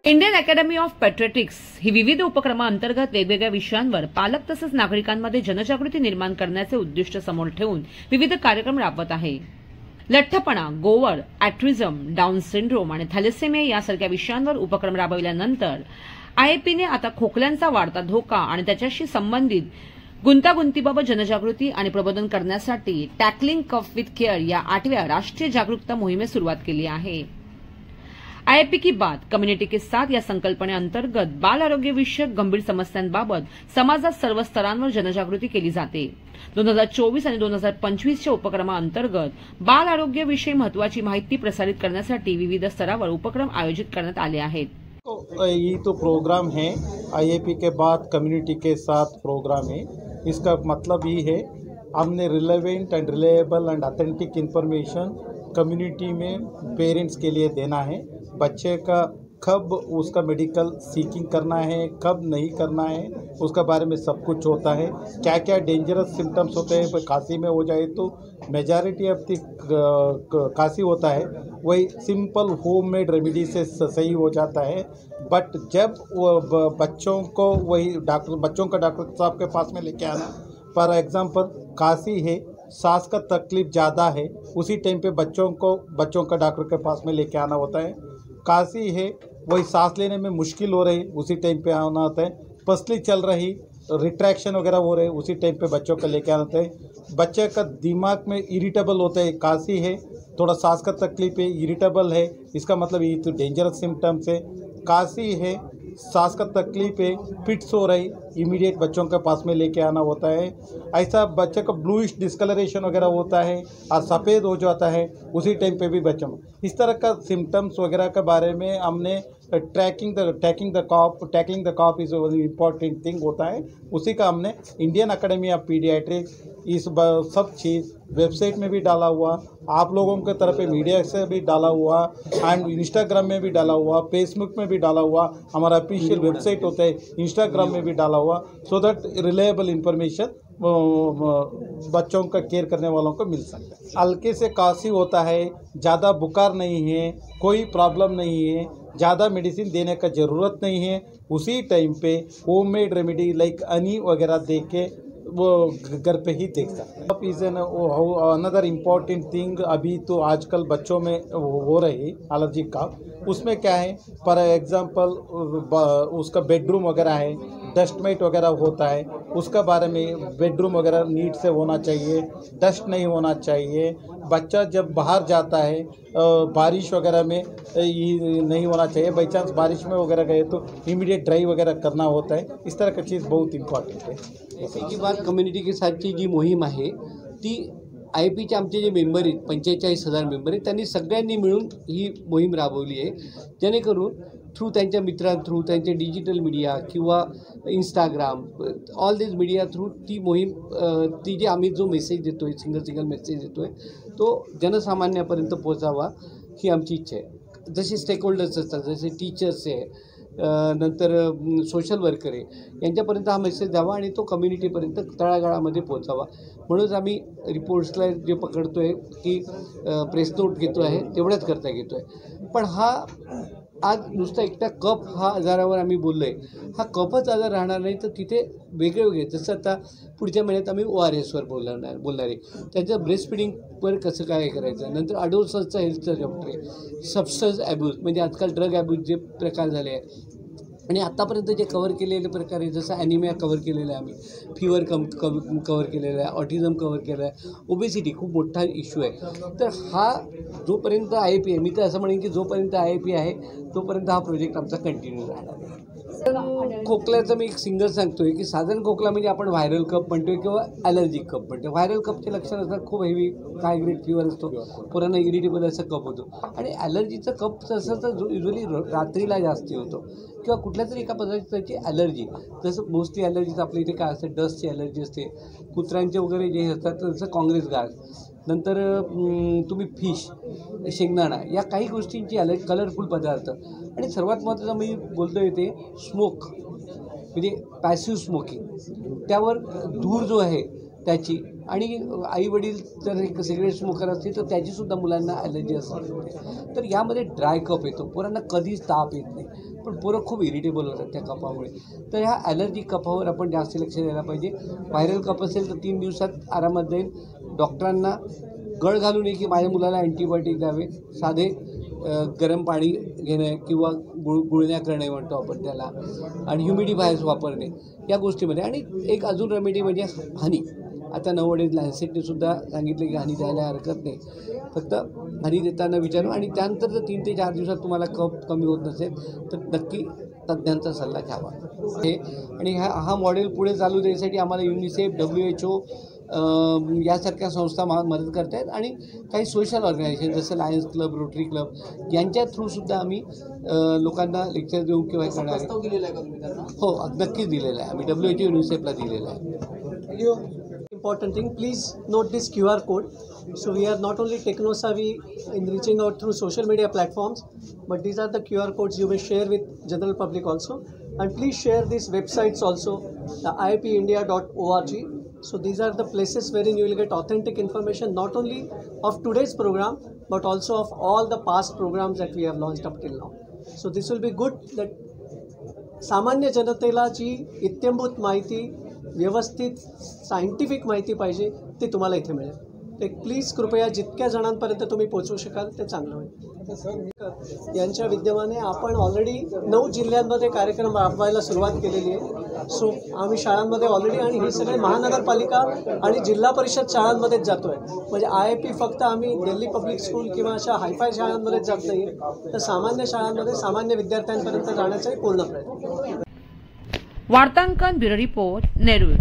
Indian academy of paediatrics ही विविध उपक्रमांतर्गत वेगवेगळ्या विषयांवर पालक तसेच नागरिकांमध्ये जनजागृती निर्माण करण्याचे उद्दिष्ट समोर ठेवून विविध कार्यक्रम राबवत आहे। लठ्ठपणा, गोवर, ऑटिझम, डाऊन सिंड्रोम आणि थॅलेसेमिया यासारख्या विषयांवर उपक्रम राबविल्यानंतर आयएपीने आता खोकल्यांचा वाढता धोका आणि त्याच्याशी संबंधित गुंतागुंतीबाबत जनजागृती आणि प्रबोधन करण्यासाठी टॅकलिंग कफ विथ केअर या 8व्या राष्ट्रीय जागरूकता मोहिमेस सुरुवात केली आहे। आईएपी की बात कम्युनिटी के साथ या संकल्पनेअंतर्गत बाल आरोग्य विषयक गंभीर समस्यांबाबत समाजात सर्व स्तरांवर जनजागृती केली जाते। 2024 आणि 2025 च्या उपक्रमाअंतर्गत बाल आरोग्य विषयी महत्त्वाची माहिती प्रसारित करण्यासाठी विविध स्तरावर उपक्रम आयोजित करण्यात आले आहेत। ये तो प्रोग्राम है आईएपी के बाद कम्युनिटी के साथ प्रोग्राम है। इसका मतलब ये है हमने relevant end reliable end authentic information community में पेरेंट्स के लिए देना है। बच्चे का कब उसका मेडिकल सीकिंग करना है, कब नहीं करना है, उसका बारे में सब कुछ होता है। क्या क्या डेंजरस सिम्टम्स होते हैं, खांसी में हो जाए तो मेजॉरिटी ऑफ दी खांसी होता है वही सिंपल होममेड रेमेडी से सही हो जाता है। बट जब बच्चों को वही बच्चों का डॉक्टर साहब के पास में लेके आना, फॉर एग्जांपल खांसी है, सांस का तकलीफ ज़्यादा है, उसी टाइम पे बच्चों का डॉक्टर के पास में लेके आना होता है। खांसी है, वही सांस लेने में मुश्किल हो रही, उसी टाइम पे आना होता है। पसली चल रही, रिट्रैक्शन वगैरह हो रहे, उसी टाइम पे बच्चों को लेके आना होता है। बच्चे का दिमाग में इरिटेबल होता है, खांसी है, थोड़ा सांस का तकलीफ है, इरिटेबल है, इसका मतलब ये तो डेंजरस सिम्टम्स है। खांसी है, सांस का तकलीफ है, फिट्स हो रही, इमीडिएट बच्चों के पास में लेके आना होता है। ऐसा बच्चे का ब्लूइश डिस्कलरेशन वगैरह होता है और सफ़ेद हो जाता है, उसी टाइम पे भी बच्चों इस तरह का सिम्टम्स वगैरह के बारे में हमने tackling the cough is important thing होता है। उसी का हमने इंडियन अकेडमी ऑफ पीडियाट्रिक्स इस सब चीज़ वेबसाइट में भी डाला हुआ, आप लोगों के तरफ पे मीडिया से भी डाला हुआ, एंड इंस्टाग्राम में भी डाला हुआ, फेसबुक में भी डाला हुआ, हमारा ऑफिशियल वेबसाइट होता है, इंस्टाग्राम में भी डाला हुआ, सो दैट रिलायबल इंफॉर्मेशन बच्चों का केयर करने वालों को मिल सकता है। हल्के से खांसी होता है, ज़्यादा बुखार नहीं है, कोई प्रॉब्लम नहीं है, ज़्यादा मेडिसिन देने का ज़रूरत नहीं है, उसी टाइम पे होममेड रेमेडी लाइक हनी वगैरह दे के वो घर पे ही देख सकते हैं। अब is an another important thing अभी तो आजकल बच्चों में हो रही एलर्जी का, उसमें क्या है, फॉर एग्जांपल उसका बेडरूम वगैरह है, डस्ट माइट वगैरह होता है, उसका बारे में बेडरूम वगैरह नीट से होना चाहिए, डस्ट नहीं होना चाहिए। बच्चा जब बाहर जाता है बारिश वगैरह में ये नहीं होना चाहिए, बाई चांस बारिश में वगैरह गए तो इमीडिएट ड्राई वगैरह करना होता है। इस तरह की चीज़ बहुत इम्पॉर्टेंट है। इसी की बात कम्युनिटी के साथची जी मोहीम आहे ती आयपीचे आमचे जे मेंबर आहेत 45,000 मेंबर आहेत, त्यांनी सगळ्यांनी मिळून ही मोहीम राबवली आहे, जेणेकरून थ्रू त्यांच्या मित्रांथ्रू, त्यांचे डिजिटल मीडिया किंवा इंस्टाग्राम, ऑल दिस मीडिया थ्रू ती मोहीम ती जी आम्ही जो मेसेज देतो आहे, सिंगल मेसेज देतो आहे, तो जनसामान्यापर्यंत पोहोचावा ही आमची इच्छा आहे। जसे स्टेक होल्डर्स असतात, जसे टीचर्स आहे, नंतर सोशल वर्कर आहे, यांच्यापर्यंत हा मेसेज द्यावा आणि तो कम्युनिटीपर्यंत तळागाळामध्ये पोहोचावा। म्हणूनच आम्ही रिपोर्ट्सला जे पकडतो आहे की प्रेस नोट घेतो आहे, तेवढ्याच करता घेतो आहे। पण हा आज नुसता एकटा कफ हा आजारावर आम्ही बोललो आहे, हा कफच आजार राहणार नाही, तर तिथे वेगळे जसं आता पुढच्या महिन्यात आम्ही ORSवर बोलणार आहे, त्याचं ब्रेस्ट फिडिंगवर कसं काय करायचं, नंतर अडोसन्सचा हेल्थचा चॅप्टर आहे, सबस्टन्स ॲब्यूज म्हणजे आजकाल ड्रग ॲब्यूज जे प्रकार झाले आहे, आणि आत्तापर्यंत जे कवर केलेले प्रकार आहे, जसं ॲनिमिया कवर केलेलं आहे, आम्ही फिवर कवर केलेलं आहे, ऑटिझम कवर केलं आहे, ओबेसिटी खूप मोठा इश्यू आहे। तर हा जोपर्यंत IAP आहे, मी तर असं म्हणेन की जोपर्यंत IAP आहे तोपर्यंत हा प्रोजेक्ट आमचा कंटिन्यू राहणार आहे। खोकल्याचं मी एक सिंगल सांगतो आहे की साधारण खोकला म्हणजे आपण व्हायरल कप म्हणतो आहे किंवा ॲलर्जिक कप म्हणतो। व्हायरल कपचे लक्षण असतात खूप हेवी हाय ग्रेड फिवर असतो, पुराणा इरिटेबल असा कप होतो, आणि ॲलर्जीचा कप तसं तर युजली रात्रीला जास्ती होतो किंवा कुठल्या तरी एका पदार्थाची ॲलर्जी, जसं मोस्टली ॲलर्जीचं आपल्या इथे काय असतं, डस्टची ॲलर्जी असते, कुत्र्यांचे वगैरे जे असतात तसं काँग्रेस घास, नंतर तुम्ही फिश, शेंगदाणा या काही गोष्टींची कलरफुल पदार्थ, आणि सर्वात महत्त्वाचं मी बोलतो आहे ते स्मोक म्हणजे पॅसिव्ह स्मोकिंग, त्यावर धूर जो आहे त्याची, आणि आईवडील जर एक सिगरेट स्मोकर असतील तर त्याचीसुद्धा मुलांना ॲलर्जी असते। तर यामध्ये ड्राय कफ येतो, पोरांना कधीच ताप येत नाही, पण पण पोरं खूप इरिटेबल होतात त्या कफामुळे. तर ह्या ॲलर्जी कफावर आपण जास्त लक्ष द्यायला पाहिजे. व्हायरल कफ असेल तर 3 दिवसात आरामात जाईल. डॉक्टरांना गळ घालू नये की माझ्या मुलाला अँटीबायोटिक द्यावे. साधे गरम पाणी घेणे किंवा गुळण्या करणे म्हणतो आपण त्याला, आणि ह्युमिडिफायर्स वापरणे या गोष्टीमध्ये. आणि एक अजून रेमेडी म्हणजे हनी. आता नवडेज लॅन्सेटने सुद्धा सांगितले की हनी द्यायला हरकत नाही. फक्त हनी देताना विचारू. आणि त्यानंतर जर 3 ते 4 दिवसात तुम्हाला कफ कमी होत नसेल तर नक्की तज्ज्ञांचा सल्ला घ्यावा. हे आणि हा मॉडेल पुढे चालू द्यायसाठी आम्हाला युनिसेफ, WHO यासारख्या संस्था मदत करत आहेत. आणि काही सोशल ऑर्गनायझेशन जसं लायन्स क्लब, रोटरी क्लब यांच्या थ्रूसुद्धा आम्ही लोकांना लेक्चर देऊन किंवा हे करणार आहे. हो, नक्कीच दिलेलं आहे. आम्ही WHO, युनिसेफला दिलेलं आहे. Important thing, please note this QR code. So we are not only techno-savvy in reaching out through social media platforms, but these are the QR codes you may share with general public also. And please share these websites also, the iapindia.org. So these are the places wherein you will get authentic information not only of today's program, but also of all the past programs that we have launched up till now. So this will be good that सामान्य जनतेला जी इत्यंभूत माहिती, व्यवस्थित scientific माहिती पाहिजे ती तुम्हाला इथे मिळेल. ते प्लीज कृपया जितक्या जणांपर्यंत तुम्ही पोहोचवू शकाल ते चांगलं होईल. यांच्या विद्यमाने आपण ऑलरेडी 9 जिल्ह्यांमध्ये कार्यक्रम राबवायला सुरुवात केलेली आहे. सो आम्ही शाळांमध्ये ऑलरेडी, आणि ही सगळे महानगरपालिका आणि जिल्हा परिषद शाळांमध्येच जातो आहे. म्हणजे IIP फक्त आम्ही दिल्ली पब्लिक स्कूल किंवा अशा हायफाय शाळांमध्येच जात नाही आहे, तर सामान्य शाळांमध्ये सामान्य विद्यार्थ्यांपर्यंत जाण्याचाही पूर्ण प्रयत्न. वार्तांकन ब्युरो रिपोर्ट, नेरूळ.